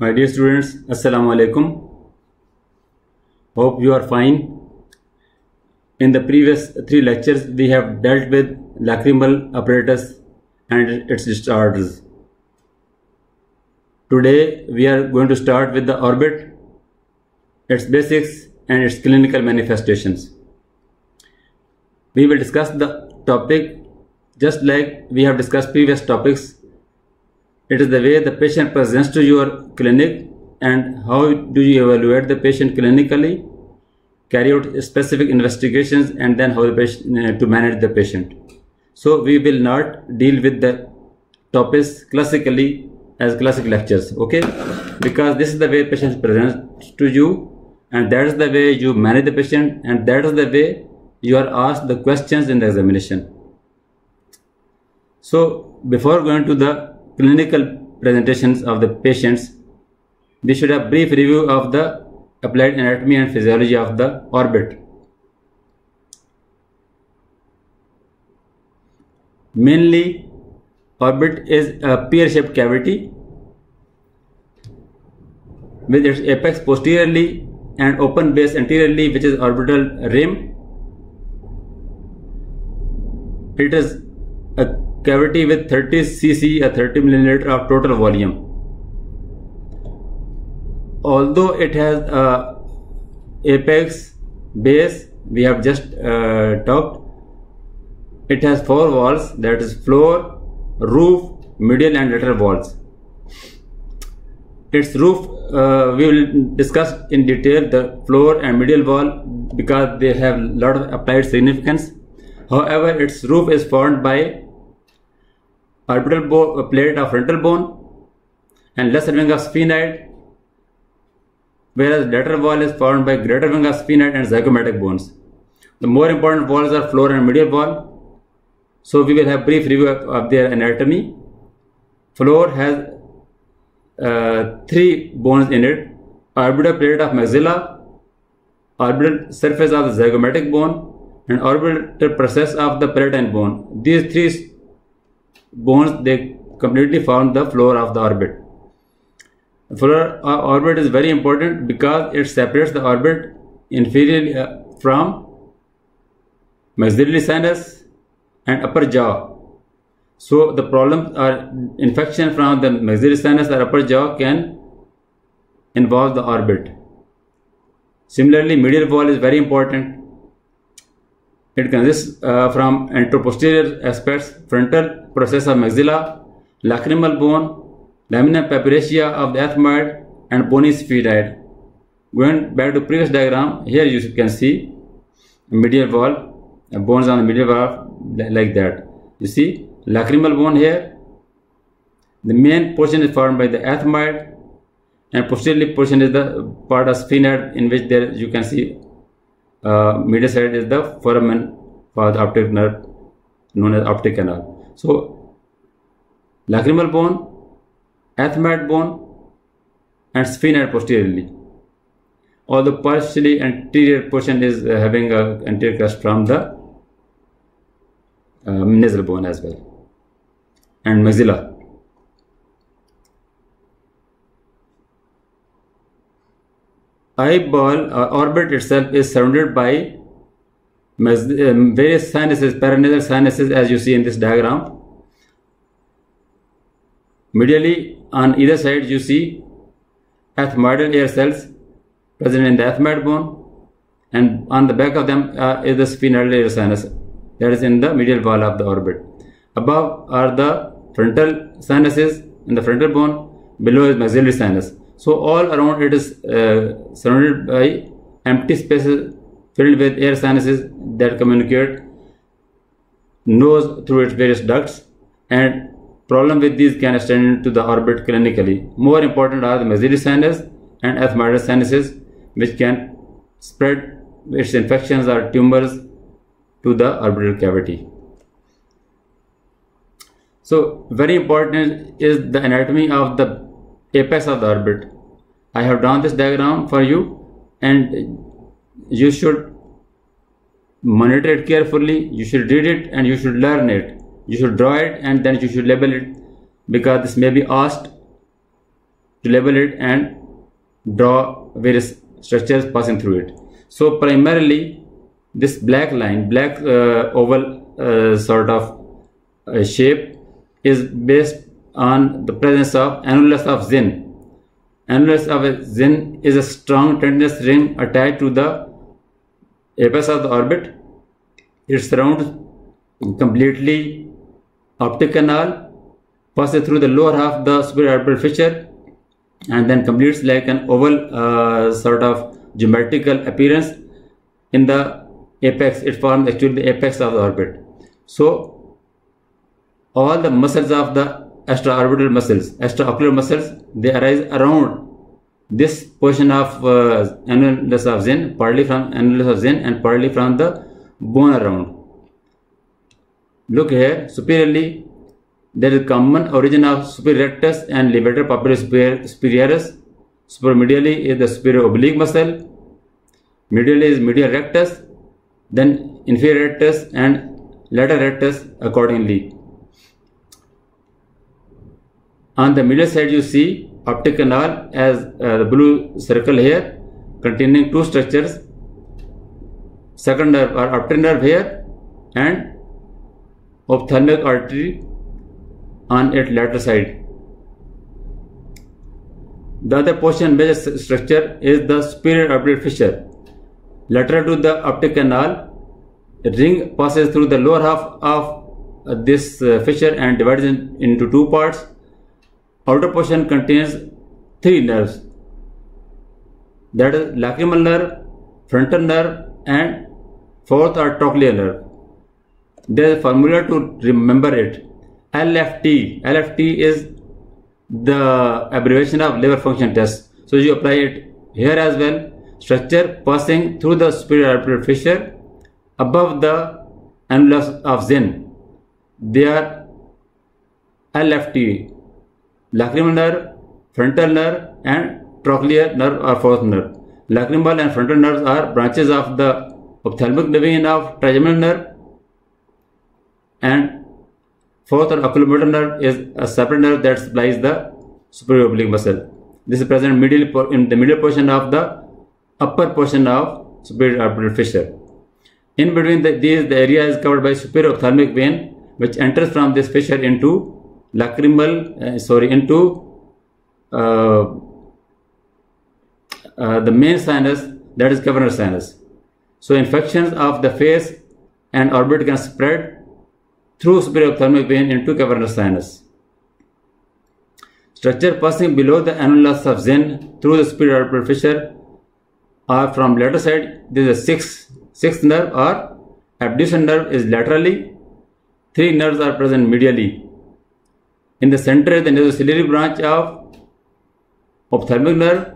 My dear students, Assalamu alaikum. Hope you are fine. In the previous 3 lectures, we have dealt with lacrimal apparatus and its disorders. Today, we are going to start with the orbit, its basics and its clinical manifestations. We will discuss the topic just like we have discussed previous topics. It is the way the patient presents to your clinic and how do you evaluate the patient clinically, carry out specific investigations, and then how the patient, to manage the patient. So we will not deal with the topics classically as classic lectures, okay? Because this is the way patient presents to you, and that is the way you manage the patient, and that is the way you are asked the questions in the examination. So before going to the clinical presentations of the patients, we should have brief review of the applied anatomy and physiology of the orbit. Mainly, orbit is a pear-shaped cavity with its apex posteriorly and open base anteriorly, which is orbital rim. It is a cavity with 30 cc or 30 milliliter of total volume. Although it has a apex base, we have just talked, it has 4 walls, that is floor, roof, medial and lateral walls. Its roof, we will discuss in detail the floor and medial wall because they have a lot of applied significance. However, its roof is formed by orbital plate of frontal bone and lesser wing of sphenoid, whereas lateral wall is formed by greater wing of sphenoid and zygomatic bones. The more important walls are floor and medial wall. So we will have brief review of their anatomy. Floor has 3 bones in it: orbital plate of maxilla, orbital surface of the zygomatic bone, and orbital process of the palatine bone. These 3 bones, they completely form the floor of the orbit. The floor orbit is very important because it separates the orbit inferiorly from maxillary sinus and upper jaw. So the problems are infection from the maxillary sinus or upper jaw can involve the orbit. Similarly, medial wall is very important. It consists from anteroposterior aspects: frontal process of maxilla, lacrimal bone, lamina papyracea of the ethmoid, and bony sphenoid. Going back to previous diagram, here you can see medial wall, bones on the medial wall like that. You see lacrimal bone here. The main portion is formed by the ethmoid, and posterior portion is the part of sphenoid in which there you can see medial side is the foramen for the optic nerve known as optic canal. So lacrimal bone, ethmoid bone, and sphenoid posteriorly. Although partially anterior portion is having a anterior crest from the nasal bone as well, and maxilla. Eyeball or orbit itself is surrounded by various sinuses, paranasal sinuses, as you see in this diagram. Medially on either side you see ethmoidal air cells present in the ethmoid bone, and on the back of them is the sphenoidal air sinus that is in the medial wall of the orbit. Above are the frontal sinuses in the frontal bone, below is maxillary sinus. So all around it is surrounded by empty spaces filled with air sinuses that communicate nose through its various ducts, and problem with these can extend into the orbit clinically. More important are the maxillary sinus and ethmoidal sinuses, which can spread its infections or tumors to the orbital cavity. So very important is the anatomy of the apex of the orbit. I have drawn this diagram for you, and you should monitor it carefully. You should read it and you should learn it. You should draw it and then you should label it, because this may be asked to label it and draw various structures passing through it. So primarily this black line, black oval sort of shape is based on the presence of annulus of Zinn. Annulus of Zinn is a strong tendinous ring attached to the apex of the orbit. It surrounds completely optic canal, passes through the lower half of the superior orbital fissure, and then completes like an oval sort of geometrical appearance in the apex. It forms actually the apex of the orbit. So all the muscles of the extraorbital muscles, extraocular muscles, they arise around this portion of annulus of Zinn, partly from annulus of Zinn and partly from the bone around. Look here, superiorly there is common origin of superior rectus and levator papilla superioris. Superomedially is the superior oblique muscle, medially is medial rectus, then inferior rectus and lateral rectus accordingly. On the medial side you see optic canal as the blue circle here containing two structures, second nerve or optic nerve here and ophthalmic artery on its lateral side. The other portion major structure is the superior orbital fissure. Lateral to the optic canal, a ring passes through the lower half of this fissure and divides into two parts. Outer portion contains three nerves, that is lacrimal nerve, frontal nerve and fourth or trochlear nerve. There is a formula to remember it. LFT. LFT is the abbreviation of liver function test. So you apply it here as well. Structure passing through the superior orbital fissure above the annulus of Zinn. They are LFT. Lacrimal nerve, frontal nerve and trochlear nerve or fourth nerve. Lacrimal and frontal nerves are branches of the ophthalmic division of trigeminal nerve, and fourth or oculomotor nerve is a separate nerve that supplies the superior oblique muscle. This is present in the middle portion of the upper portion of superior orbital fissure. In between these, the area is covered by superior ophthalmic vein, which enters from this fissure into the main sinus, that is cavernous sinus. So infections of the face and orbit can spread through superior ophthalmic vein into cavernous sinus. Structure passing below the annulus of Zinn through the superior orbital fissure are from lateral side. There is a sixth nerve or abduction nerve is laterally. Three nerves are present medially. In the center is the nasociliary branch of ophthalmic nerve.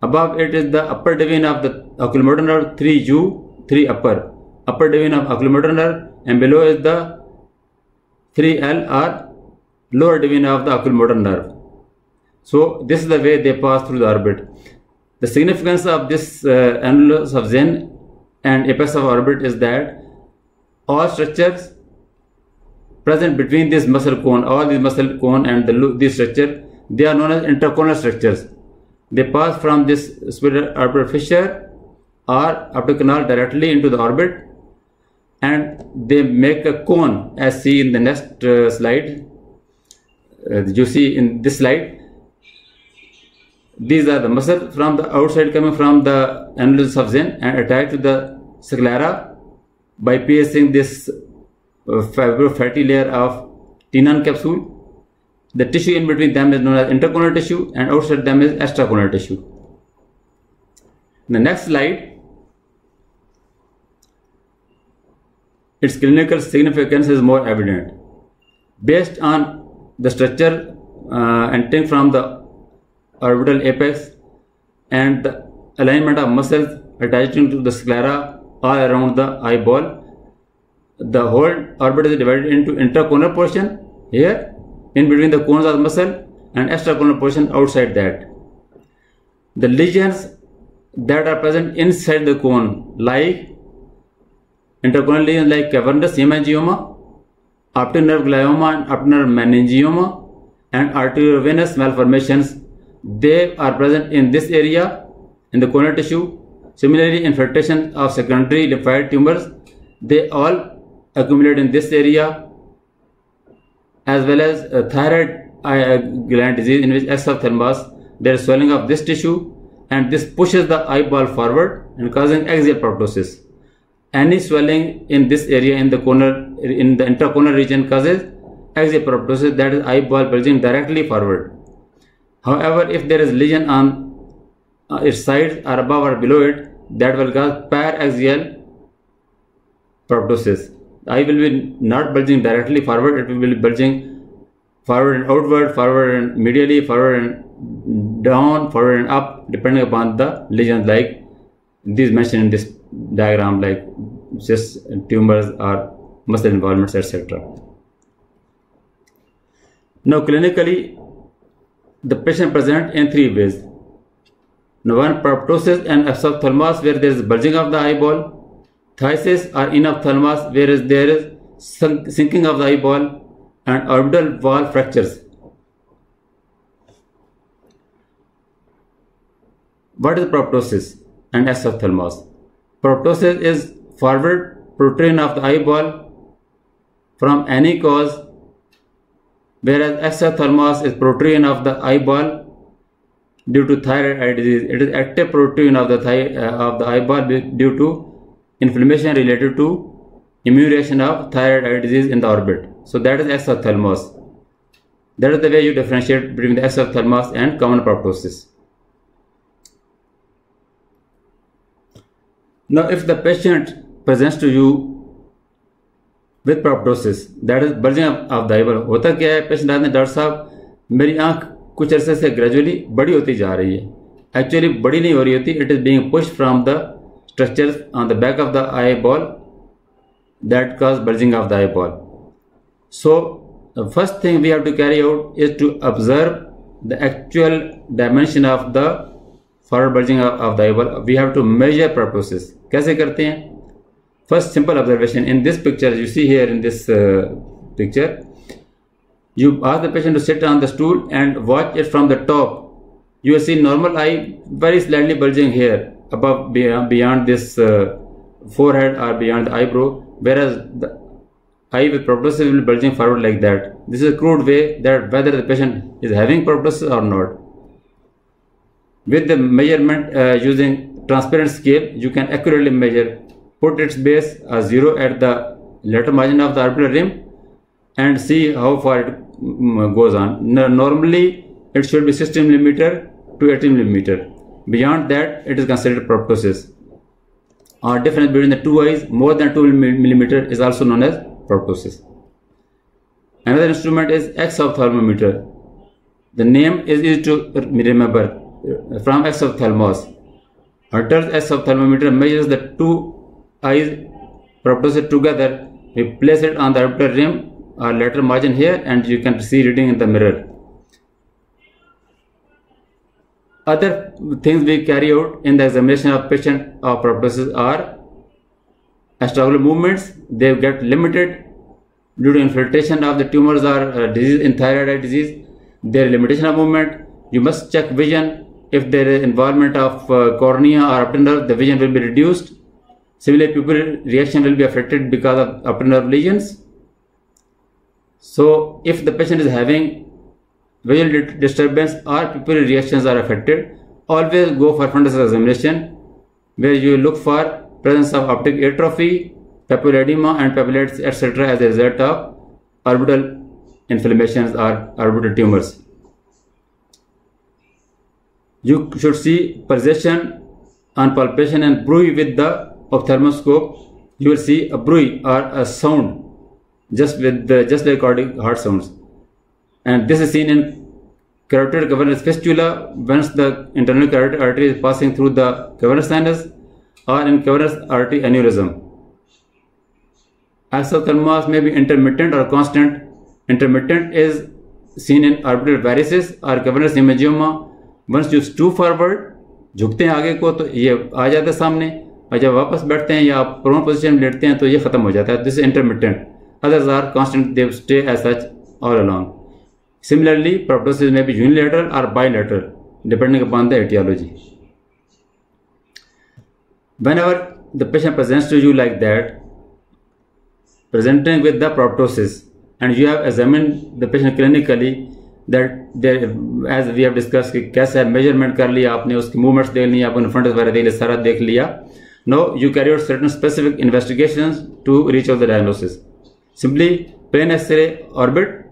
Above it is the upper division of the oculomotor nerve, 3U, 3 upper division of oculomotor nerve, and below is the 3L or lower division of the oculomotor nerve. So this is the way they pass through the orbit. The significance of this annulus of Zinn and apex of orbit is that all structures present between this muscle cone, all these muscle cone and this structure, they are known as interconal structures. They pass from this superior orbital fissure or optic canal directly into the orbit, and they make a cone as seen in the next slide. You see in this slide, these are the muscles from the outside coming from the annulus of Zinn and attached to the sclera by piercing this fibrofatty layer of Tenon capsule. The tissue in between them is known as interconal tissue and outside them is extraconal tissue. In the next slide, its clinical significance is more evident. Based on the structure entering from the orbital apex and the alignment of muscles attaching to the sclera all around the eyeball, the whole orbit is divided into interconal portion here in between the cones of the muscle and extraconal portion outside that. The lesions that are present inside the cone like interconal lesions like cavernous hemangioma, optic nerve glioma and optic nerve meningioma, and arteriovenous malformations They are present in this area, in the corneal tissue. Similarly, infiltration of secondary lymphoid tumors, they all accumulate in this area, as well as thyroid gland disease, in which exophthalmos, there is swelling of this tissue, and this pushes the eyeball forward and causing axial proptosis. Any swelling in this area in the intracorneal region causes axial proptosis, that is eyeball bulging directly forward. However, if there is lesion on its sides or above or below it, that will cause paraxial proptosis. The eye will be not bulging directly forward, it will be bulging forward and outward, forward and medially, forward and down, forward and up, depending upon the lesions, like these mentioned in this diagram, like cysts, tumors or muscle involvements, etc. Now, clinically, the patient present in three ways. Now, one, proptosis and exophthalmos, where there is bulging of the eyeball; phthisis or enophthalmos, where there is sinking of the eyeball; and orbital wall fractures. What is proptosis and exophthalmos? Proptosis is forward protrusion of the eyeball from any cause, whereas exophthalmos is protrusion of the eyeball due to thyroid eye disease. It is active protrusion of the eyeball due to inflammation related to immune reaction of thyroid eye disease in the orbit. So that is exophthalmos. That is the way you differentiate between the exophthalmos and common proptosis. Now, if the patient presents to you with proptosis, that is bulging of the eyeball, होता क्या है, patient आते हैं, doctor साहब मेरी आंख कुछ अरसे से ग्रेजुअली बड़ी होती जा रही है. एक्चुअली बड़ी नहीं हो रही होती, it is being pushed from the structures on the back of the eye ball that cause bulging of the eyeball. So the first thing we have to carry out is to observe the actual dimension of the forward bulging of the eyeball. We have to measure proptosis. कैसे करते हैं? First simple observation. In this picture, you see here in this picture, you ask the patient to sit on the stool and watch it from the top. You will see normal eye very slightly bulging here above, beyond this forehead or beyond the eyebrow, whereas the eye with proptosis will be bulging forward like that. This is a crude way that whether the patient is having proptosis or not. With the measurement using transparent scale, you can accurately measure. Put its base as 0 at the lateral margin of the orbital rim and see how far it goes on. Normally, it should be 16 mm to 18 mm. Beyond that, it is considered proptosis. Or difference between the two eyes more than 2 mm is also known as proptosis. Another instrument is exophthalmometer. The name is easy to remember, from exophthalmos. Holter's exophthalmometer measures the two eyes proptosis together. We place it on the orbital rim or lateral margin here, and you can see reading in the mirror. Other things we carry out in the examination of patient of proptosis are extraocular movements. They get limited due to infiltration of the tumors or disease in thyroid eye disease. There is limitation of movement. You must check vision. If there is involvement of cornea or optic nerve, the vision will be reduced. Similarly, pupil reaction will be affected because of optic nerve lesions. So, if the patient is having visual disturbance or pupillary reactions are affected, always go for fundus examination, where you look for presence of optic atrophy, papilledema and papillates, etc. as a result of orbital inflammations or orbital tumors. You should see pulsation on palpation and bruit with the ophthalmoscope. You will see a bruit or a sound just like cardiac heart sounds. And this is seen in carotid cavernous fistula once the internal carotid artery is passing through the cavernous sinus, or in cavernous artery aneurysm. Exophthalmos may be intermittent or constant. Intermittent is seen in orbital varices or cavernous hemangioma. Once you stoop forward, झुकते हैं आगे को, तो ये आ जाता है सामने, और जब वापस बैठते हैं या प्रोन पोजीशन में लेटते हैं तो ये खत्म हो जाता है. This is intermittent. Others are constant, they stay as such all along. Similarly, proptosis may be unilateral or bilateral. depending upon the etiology. Whenever the patient presents to you like that, presenting with the proptosis, and you have examined the patient clinically, that there, as we have discussed, कि कैसा measurement कर लिया आपने, उसकी movements देख लिया, आपने front वगैरह देख लिया, सारा देख लिया. Now you carry out certain specific investigations to reach out the diagnosis. Simply plain X-ray orbit,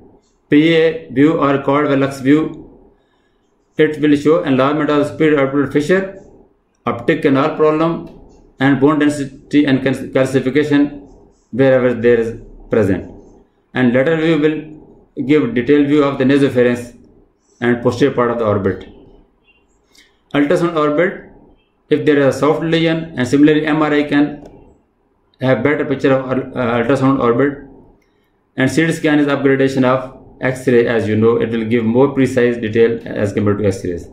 PA view or cord Velux view, it will show enlargement of the superior orbital fissure, optic canal problem, and bone density and calcification wherever there is present. And lateral view will give detailed view of the nasopharynx and posterior part of the orbit. Ultrasound orbit, if there is a soft lesion, and similarly MRI can have better picture of ultrasound orbit, and CT scan is upgradation of X-ray. As you know, it will give more precise detail as compared to X-rays.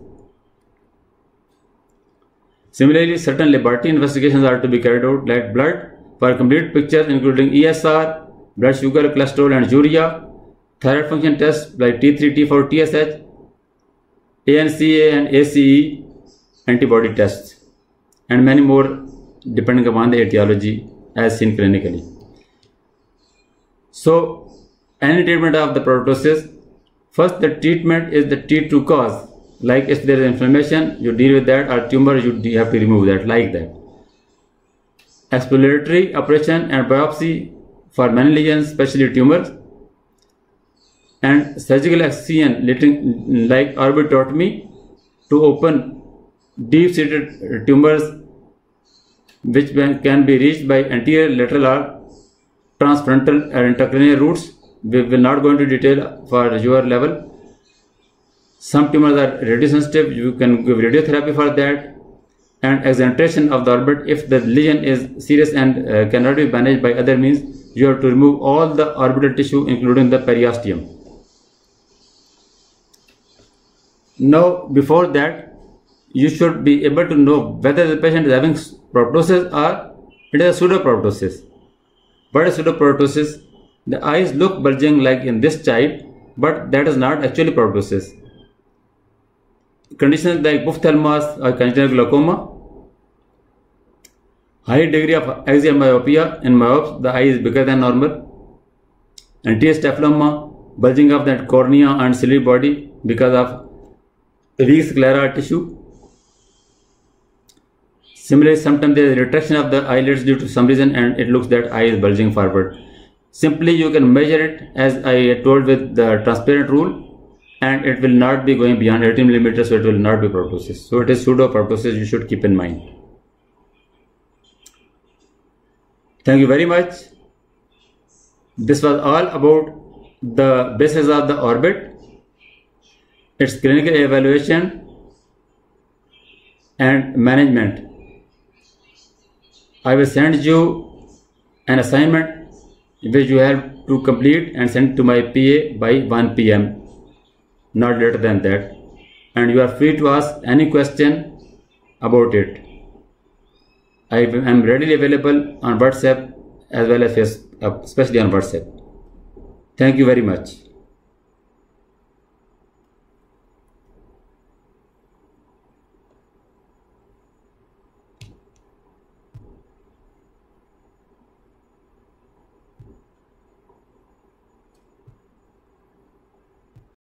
Similarly, certain laboratory investigations are to be carried out, like blood for complete pictures including ESR, blood sugar, cholesterol and urea, thyroid function tests like T3, T4, TSH, ANCA and ACE antibody tests, and many more depending upon the etiology as seen clinically. So, any treatment of the proptosis, first the treatment is the T2 cause. Like if there is inflammation, you deal with that, or tumor, you have to remove that, like that. Exploratory operation and biopsy for many lesions, especially tumors, and surgical excision like orbitotomy to open deep-seated tumors which can be reached by anterior, lateral or transfrontal or intracranial routes. We will not go into detail for your level. Some tumors are radiosensitive, you can give radiotherapy for that. And exenteration of the orbit, if the lesion is serious and cannot be managed by other means, you have to remove all the orbital tissue including the periosteum. Now, before that, you should be able to know whether the patient is having proptosis or it is a pseudoproptosis. What is pseudoproptosis? The eyes look bulging like in this child, but that is not actually proptosis. Conditions like ophthalmos or congenital glaucoma, high degree of axial myopia. In myopes, the eye is bigger than normal. Antistaphyloma, bulging of that cornea and ciliary body because of weak scleral tissue. Similarly, sometimes there is retraction of the eyelids due to some reason and it looks that eye is bulging forward. Simply you can measure it as I told with the transparent rule, and it will not be going beyond 18 millimeters, so it will not be proptosis. So it is pseudoproptosis, you should keep in mind. Thank you very much. This was all about the basis of the orbit, its clinical evaluation and management. I will send you an assignment which you have to complete and send to my PA by 1 PM, not later than that. And you are free to ask any question about it. I am readily available on WhatsApp as well as Facebook, especially on WhatsApp. Thank you very much.